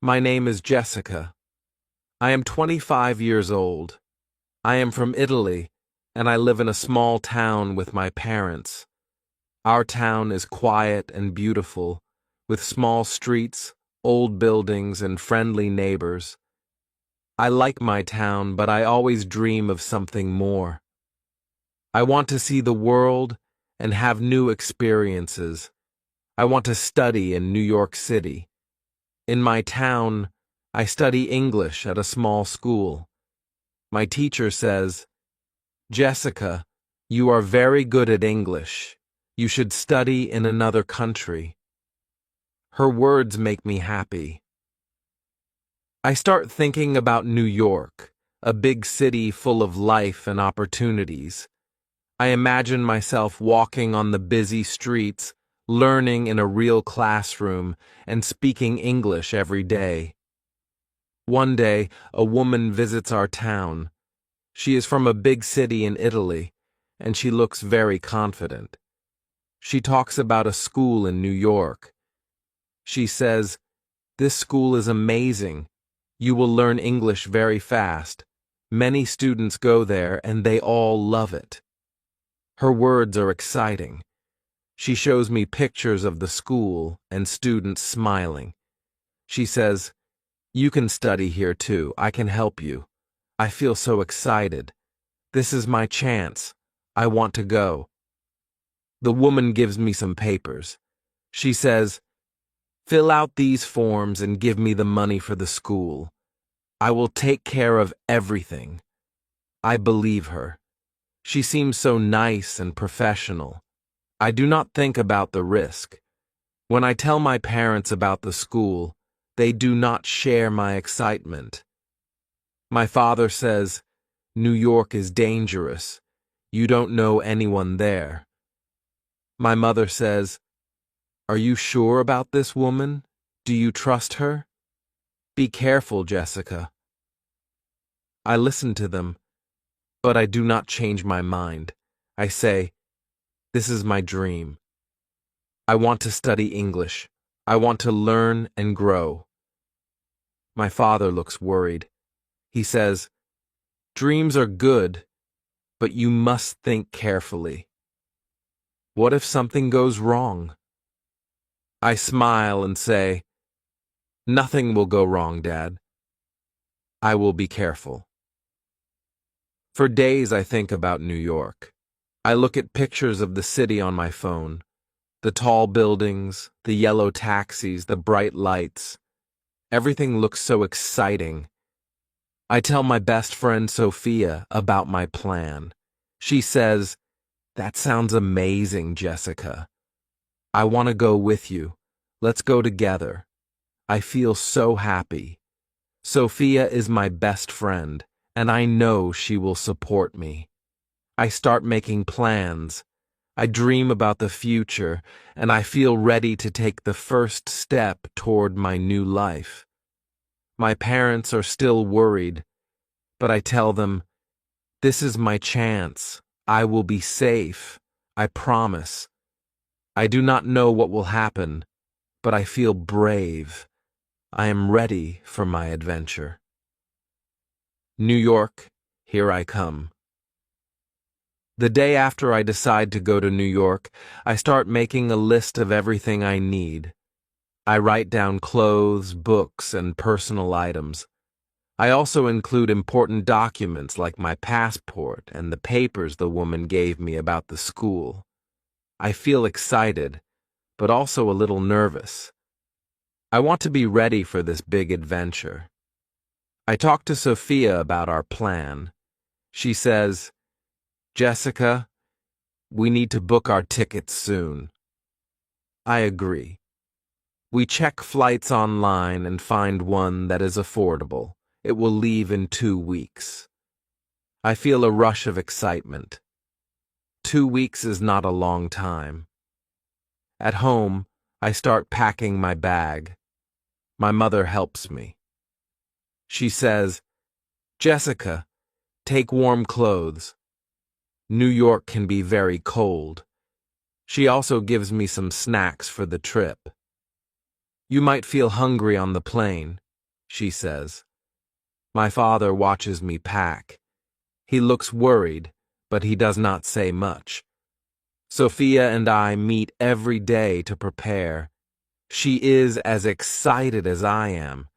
My name is Jessica. I am 25 years old. I am from Italy, and I live in a small town with my parents. Our town is quiet and beautiful, with small streets, old buildings, and friendly neighbors. I like my town, but I always dream of something more. I want to see the world and have new experiences. I want to study in New York City. In my town, I study English at a small school. My teacher says, "Jessica, you are very good at English. You should study in another country." Her words make me happy. I start thinking about New York, a big city full of life and opportunities. I imagine myself walking on the busy streets, learning in a real classroom, and speaking English every day. One day, a woman visits our town. She is from a big city in Italy, and she looks very confident. She talks about a school in New York. She says, "This school is amazing. You will learn English very fast. Many students go there, and they all love it." Her words are exciting. She shows me pictures of the school and students smiling. She says, "You can study here too. I can help you." I feel so excited. This is my chance. I want to go. The woman gives me some papers. She says, "Fill out these forms and give me the money for the school. I will take care of everything." I believe her. She seems so nice and professional. I do not think about the risk. When I tell my parents about the school, they do not share my excitement. My father says, "New York is dangerous. You don't know anyone there." My mother says, "Are you sure about this woman? Do you trust her? Be careful, Jessica." I listen to them, but I do not change my mind. I say, "This is my dream. I want to study English. I want to learn and grow." My father looks worried. He says, "Dreams are good, but you must think carefully. What if something goes wrong?" I smile and say, "Nothing will go wrong, Dad. I will be careful." For days I think about New York. I look at pictures of the city on my phone. The tall buildings, the yellow taxis, the bright lights. Everything looks so exciting. I tell my best friend Sophia about my plan. She says, "That sounds amazing, Jessica. I want to go with you. Let's go together." I feel so happy. Sophia is my best friend, and I know she will support me. I start making plans. I dream about the future, and I feel ready to take the first step toward my new life. My parents are still worried, but I tell them, "This is my chance. I will be safe. I promise." I do not know what will happen, but I feel brave. I am ready for my adventure. New York, here I come. The day after I decide to go to New York, I start making a list of everything I need. I write down clothes, books, and personal items. I also include important documents like my passport and the papers the woman gave me about the school. I feel excited, but also a little nervous. I want to be ready for this big adventure. I talk to Sophia about our plan. She says, "Jessica, we need to book our tickets soon." I agree. We check flights online and find one that is affordable. It will leave in 2 weeks. I feel a rush of excitement. 2 weeks is not a long time. At home, I start packing my bag. My mother helps me. She says, "Jessica, take warm clothes. New York can be very cold." She also gives me some snacks for the trip. "You might feel hungry on the plane. she says. My father watches me pack. He looks worried, but he does not say much. Sophia and I meet every day to prepare. She is as excited as I am.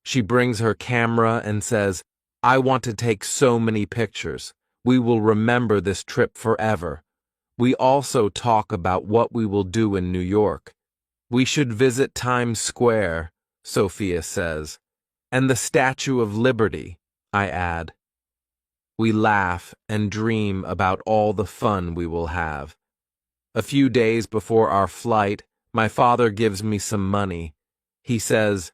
She brings her camera and says, I want to take so many pictures. We will remember this trip forever. We also talk about what we will do in New York. We should visit Times Square, Sophia says, and the Statue of Liberty, I add. We laugh and dream about all the fun we will have. A few days before our flight, my father gives me some money. He says,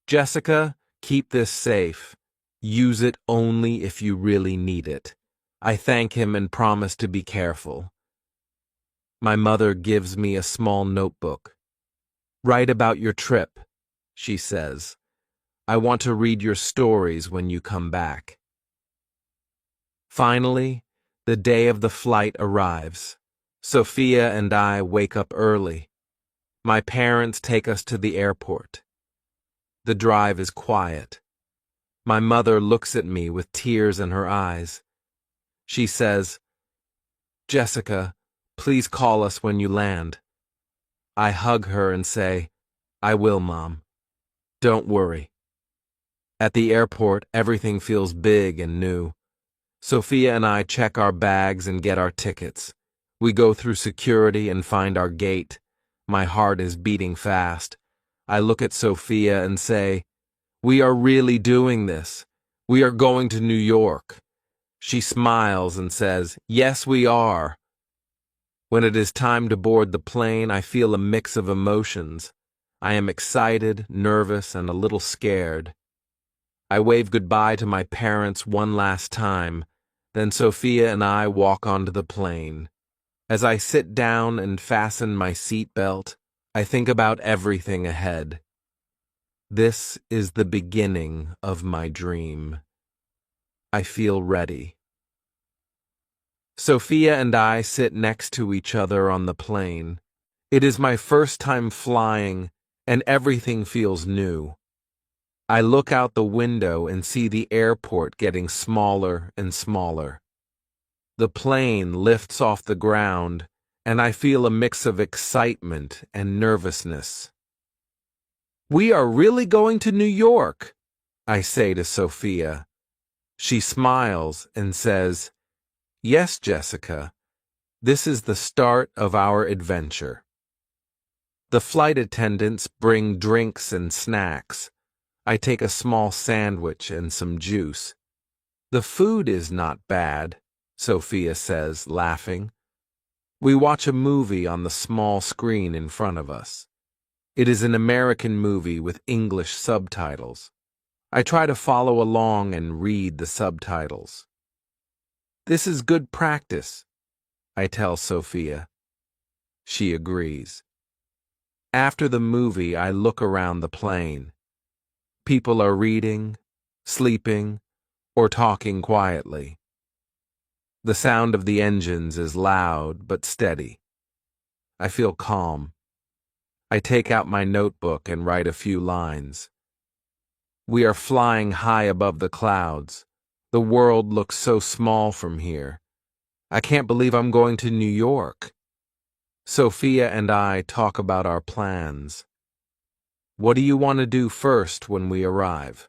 Jessica, keep this safe. Use it only if you really need it. I thank him and promise to be careful. My mother gives me a small notebook. Write about your trip, she says. I want to read your stories when you come back. Finally, the day of the flight arrives. Sophia and I wake up early. My parents take us to the airport. The drive is quiet. My mother looks at me with tears in her eyes. She says, Jessica, please call us when you land. I hug her and say, I will, Mom. Don't worry. At the airport, everything feels big and new. Sophia and I check our bags and get our tickets. We go through security and find our gate. My heart is beating fast. I look at Sophia and say, We are really doing this. We are going to New York. She smiles and says, Yes, we are. When it is time to board the plane, I feel a mix of emotions. I am excited, nervous, and a little scared. I wave goodbye to my parents one last time. Then Sophia and I walk onto the plane. As I sit down and fasten my seatbelt, I think about everything ahead. This is the beginning of my dream. I feel ready. Sophia and I sit next to each other on the plane. It is my first time flying, and everything feels new. I look out the window and see the airport getting smaller and smaller. The plane lifts off the ground, and I feel a mix of excitement and nervousness. We are really going to New York, I say to Sophia. She smiles and says, Yes, Jessica, this is the start of our adventure. The flight attendants bring drinks and snacks. I take a small sandwich and some juice. The food is not bad, Sophia says, laughing. We watch a movie on the small screen in front of us. It is an American movie with English subtitles. I try to follow along and read the subtitles. This is good practice, I tell Sophia. She agrees. After the movie, I look around the plane. People are reading, sleeping, or talking quietly. The sound of the engines is loud but steady. I feel calm. I take out my notebook and write a few lines. We are flying high above the clouds. The world looks so small from here. I can't believe I'm going to New York. Sophia and I talk about our plans. What do you want to do first when we arrive?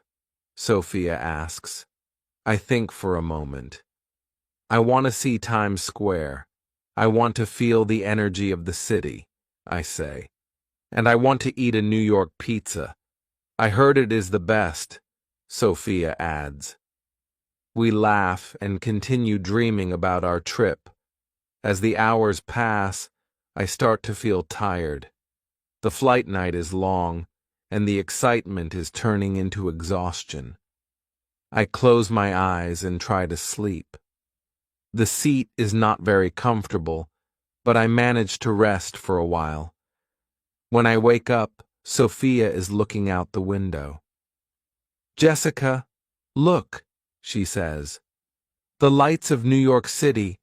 Sophia asks. I think for a moment. I want to see Times Square. I want to feel the energy of the city, I say. And I want to eat a New York pizza. I heard it is the best, Sophia adds. We laugh and continue dreaming about our trip. As the hours pass, I start to feel tired. The flight night is long, and the excitement is turning into exhaustion. I close my eyes and try to sleep. The seat is not very comfortable, but I manage to rest for a while. When I wake up, Sophia is looking out the window. Jessica, look, she says. The lights of New York City.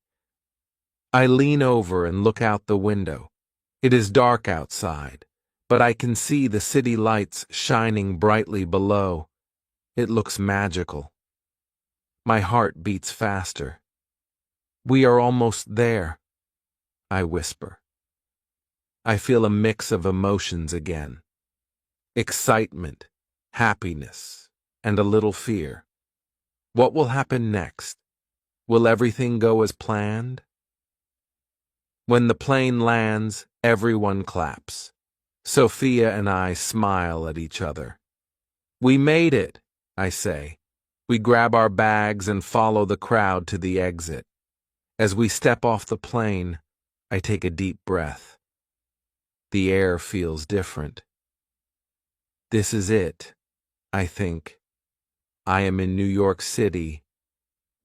I lean over and look out the window. It is dark outside, but I can see the city lights shining brightly below. It looks magical. My heart beats faster. We are almost there, I whisper. I feel a mix of emotions again. Excitement, happiness, and a little fear. What will happen next? Will everything go as planned? When the plane lands, everyone claps. Sophia and I smile at each other. We made it, I say. We grab our bags and follow the crowd to the exit. As we step off the plane, I take a deep breath. The air feels different. This is it, I think. I am in New York City.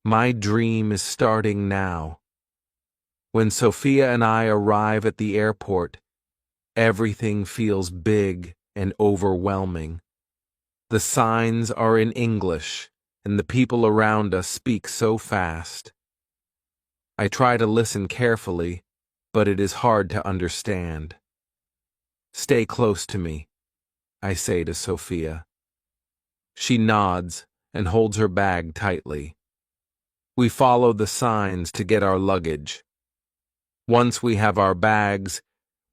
My dream is starting now. When Sophia and I arrive at the airport, everything feels big and overwhelming. The signs are in English, and the people around us speak so fast. I try to listen carefully, but it is hard to understand. Stay close to me, I say to Sophia. She nods and holds her bag tightly. We follow the signs to get our luggage. Once we have our bags,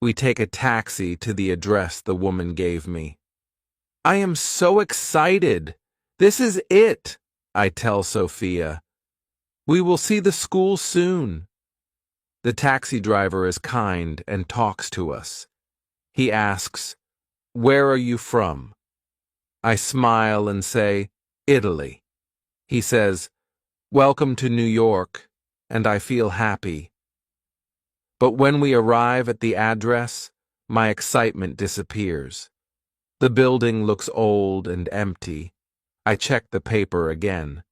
we take a taxi to the address the woman gave me. I am so excited. This is it, I tell Sophia. We will see the school soon. The taxi driver is kind and talks to us. He asks, "Where are you from?" I smile and say, "Italy." He says, "Welcome to New York," and I feel happy. But when we arrive at the address, my excitement disappears. The building looks old and empty. I check the paper again.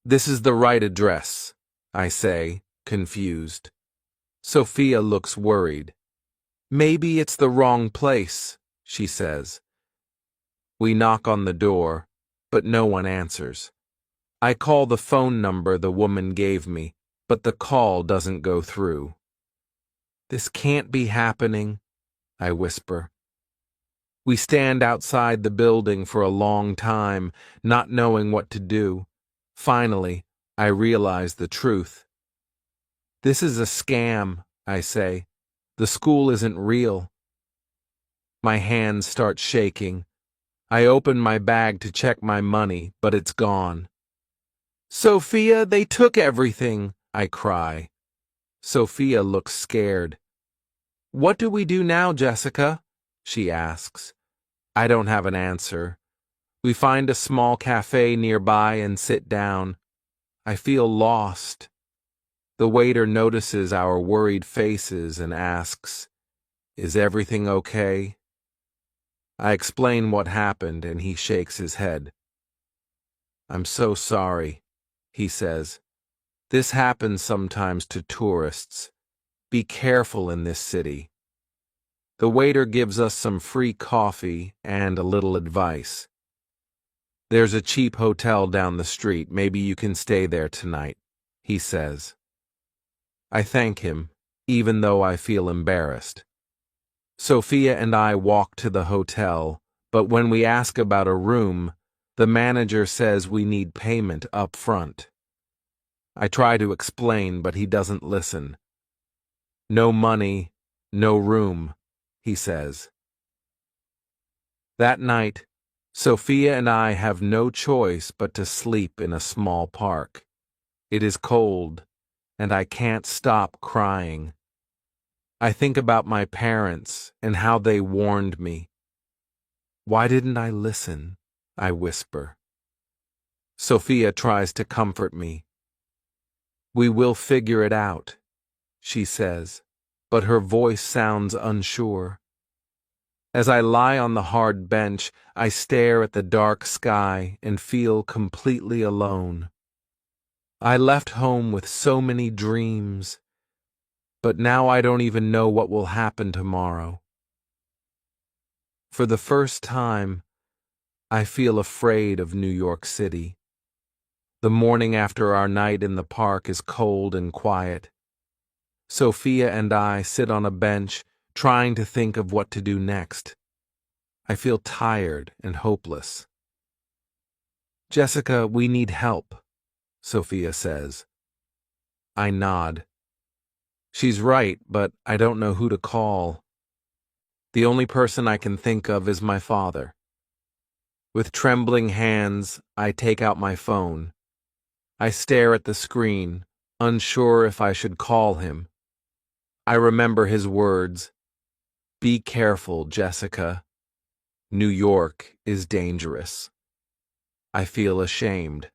This is the right address, I say, confused. Sophia looks worried. Maybe it's the wrong place, she says. We knock on the door, but no one answers. I call the phone number the woman gave me, but the call doesn't go through. This can't be happening, I whisper. We stand outside the building for a long time, not knowing what to do. Finally, I realize the truth. This is a scam, I say. The school isn't real. My hands start shaking. I open my bag to check my money, but it's gone. Sophia, they took everything, I cry. Sophia looks scared. What do we do now, Jessica? She asks. I don't have an answer. We find a small cafe nearby and sit down. I feel lost. The waiter notices our worried faces and asks, "Is everything okay?" I explain what happened and he shakes his head. "I'm so sorry," he says. "This happens sometimes to tourists. Be careful in this city." The waiter gives us some free coffee and a little advice. "There's a cheap hotel down the street. Maybe you can stay there tonight," he says. I thank him, even though I feel embarrassed. Sophia and I walk to the hotel, but when we ask about a room, the manager says we need payment up front. I try to explain, but he doesn't listen. "No money, no room," he says. That night, Sophia and I have no choice but to sleep in a small park. It is cold, and I can't stop crying. I think about my parents and how they warned me. Why didn't I listen? I whisper. Sophia tries to comfort me. "We will figure it out," she says, but her voice sounds unsure. As I lie on the hard bench, I stare at the dark sky and feel completely alone. I left home with so many dreams, but now I don't even know what will happen tomorrow. For the first time, I feel afraid of New York City. The morning after our night in the park is cold and quiet. Sophia and I sit on a bench, trying to think of what to do next. I feel tired and hopeless. Jessica, we need help, Sophia says. I nod. She's right, but I don't know who to call. The only person I can think of is my father. With trembling hands, I take out my phone. I stare at the screen, unsure if I should call him. I remember his words. Be careful, Jessica. New York is dangerous. I feel ashamed.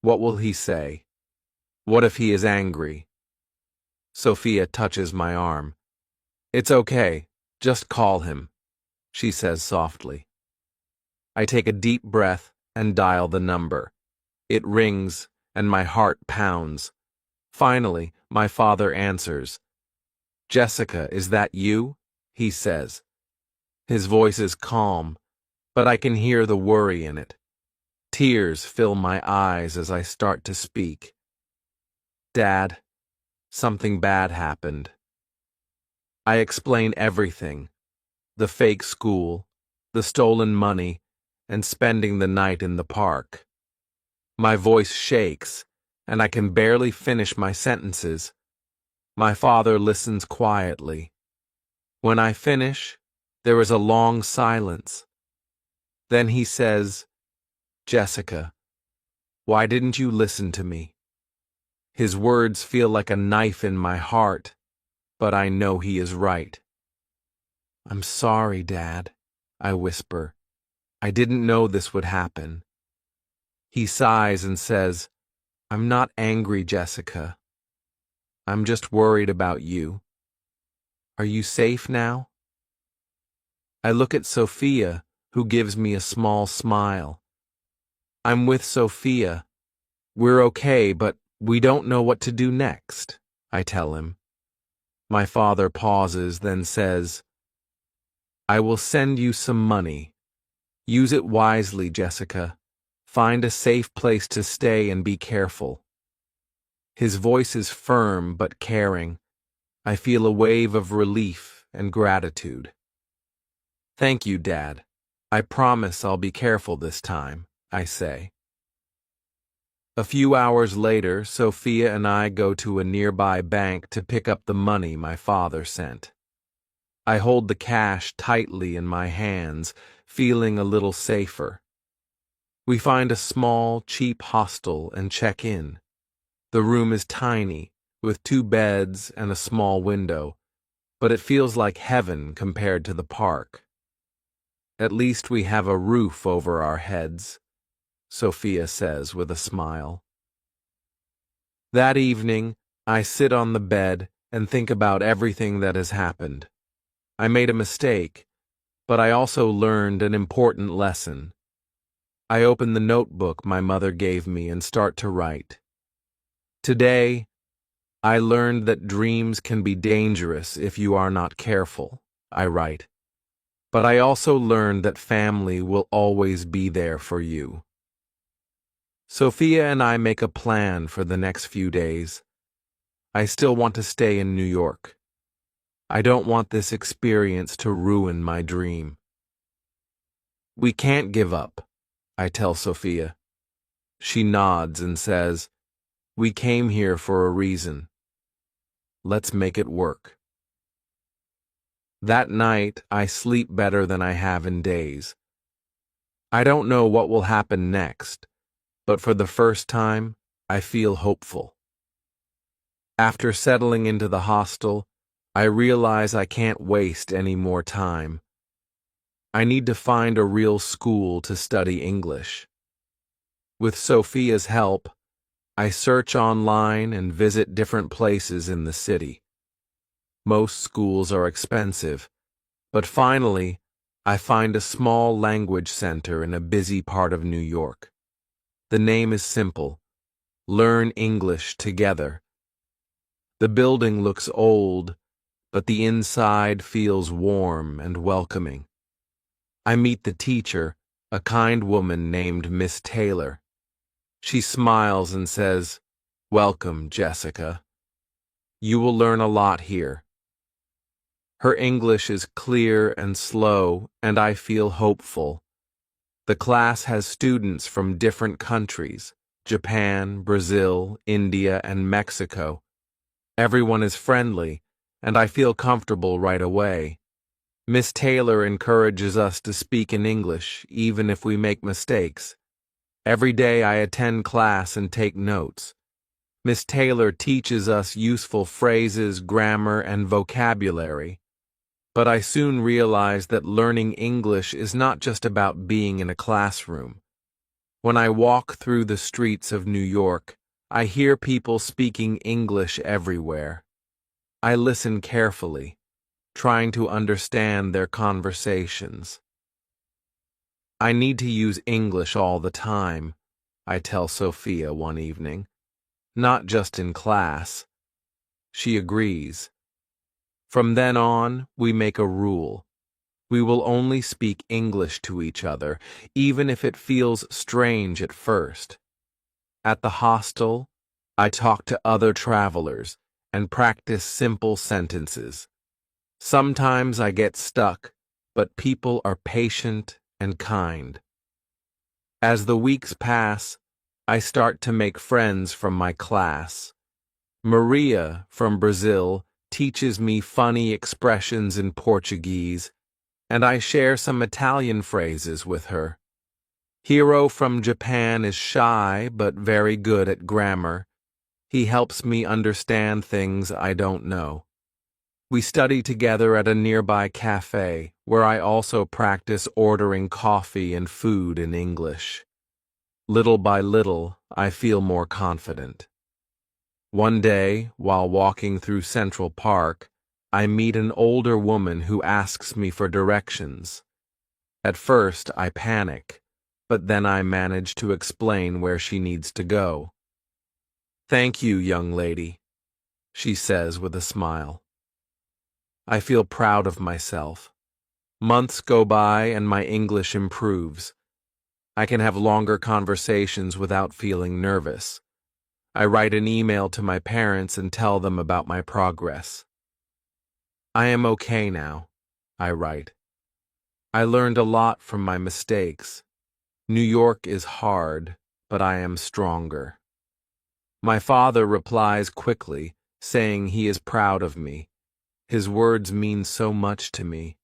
What will he say? What if he is angry? Sophia touches my arm. It's okay. Just call him, she says softly. I take a deep breath and dial the number. It rings, and my heart pounds. Finally, my father answers. Jessica, is that you? He says. His voice is calm, but I can hear the worry in it. Tears fill my eyes as I start to speak. Dad, something bad happened. I explain everything. The fake school, the stolen money, and spending the night in the park. My voice shakes, and I can barely finish my sentences. My father listens quietly. When I finish, there is a long silence. Then he says, Jessica, why didn't you listen to me? His words feel like a knife in my heart, but I know he is right. I'm sorry, Dad, I whisper. I didn't know this would happen. He sighs and says, I'm not angry, Jessica. I'm just worried about you. Are you safe now? I look at Sophia, who gives me a small smile. I'm with Sophia. We're okay, but we don't know what to do next, I tell him. My father pauses, then says, I will send you some money. Use it wisely, Jessica. Find a safe place to stay and be careful. His voice is firm but caring. I feel a wave of relief and gratitude. Thank you, Dad. I promise I'll be careful this time, I say. A few hours later, Sophia and I go to a nearby bank to pick up the money my father sent. I hold the cash tightly in my hands, feeling a little safer. We find a small, cheap hostel and check in. The room is tiny, with 2 beds and a small window, but it feels like heaven compared to the park. At least we have a roof over our heads, Sophia says with a smile. That evening, I sit on the bed and think about everything that has happened. I made a mistake, but I also learned an important lesson. I open the notebook my mother gave me and start to write. Today, I learned that dreams can be dangerous if you are not careful, I write. But I also learned that family will always be there for you. Sophia and I make a plan for the next few days. I still want to stay in New York. I don't want this experience to ruin my dream. We can't give up, I tell Sophia. She nods and says, we came here for a reason. Let's make it work. That night, I sleep better than I have in days. I don't know what will happen next, but for the first time, I feel hopeful. After settling into the hostel, I realize I can't waste any more time. I need to find a real school to study English. With Sophia's help, I search online and visit different places in the city. Most schools are expensive, but finally, I find a small language center in a busy part of New York. The name is simple: Learn English Together. The building looks old, but the inside feels warm and welcoming. I meet the teacher, a kind woman named Miss Taylor. She smiles and says, "Welcome, Jessica. You will learn a lot here." Her English is clear and slow, and I feel hopeful. The class has students from different countries: Japan, Brazil, India, and Mexico. Everyone is friendly, and I feel comfortable right away. Miss Taylor encourages us to speak in English, even if we make mistakes. Every day I attend class and take notes. Miss Taylor teaches us useful phrases, grammar, and vocabulary. But I soon realized that learning English is not just about being in a classroom. When I walk through the streets of New York, I hear people speaking English everywhere. I listen carefully, trying to understand their conversations. I need to use English all the time, I tell Sophia one evening. Not just in class. She agrees. From then on, we make a rule. We will only speak English to each other, even if it feels strange at first. At the hostel, I talk to other travelers and practice simple sentences. Sometimes I get stuck, but people are patient and kind. As the weeks pass, I start to make friends from my class. Maria, from Brazil, teaches me funny expressions in Portuguese, and I share some Italian phrases with her. Hiro from Japan is shy but very good at grammar. He helps me understand things I don't know. We study together at a nearby cafe, where I also practice ordering coffee and food in English. Little by little, I feel more confident. One day, while walking through Central Park, I meet an older woman who asks me for directions. At first, I panic, but then I manage to explain where she needs to go. "Thank you, young lady," she says with a smile. I feel proud of myself. Months go by and my English improves. I can have longer conversations without feeling nervous. I write an email to my parents and tell them about my progress. "I am okay now," I write. "I learned a lot from my mistakes. New York is hard, but I am stronger." My father replies quickly, saying he is proud of me. His words mean so much to me.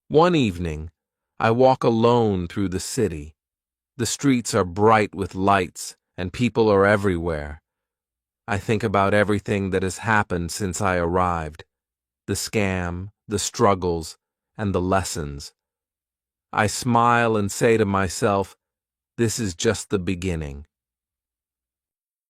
One evening, I walk alone through the city. The streets are bright with lights, and people are everywhere. I think about everything that has happened since I arrived: the scam, the struggles, and the lessons. I smile and say to myself, this is just the beginning.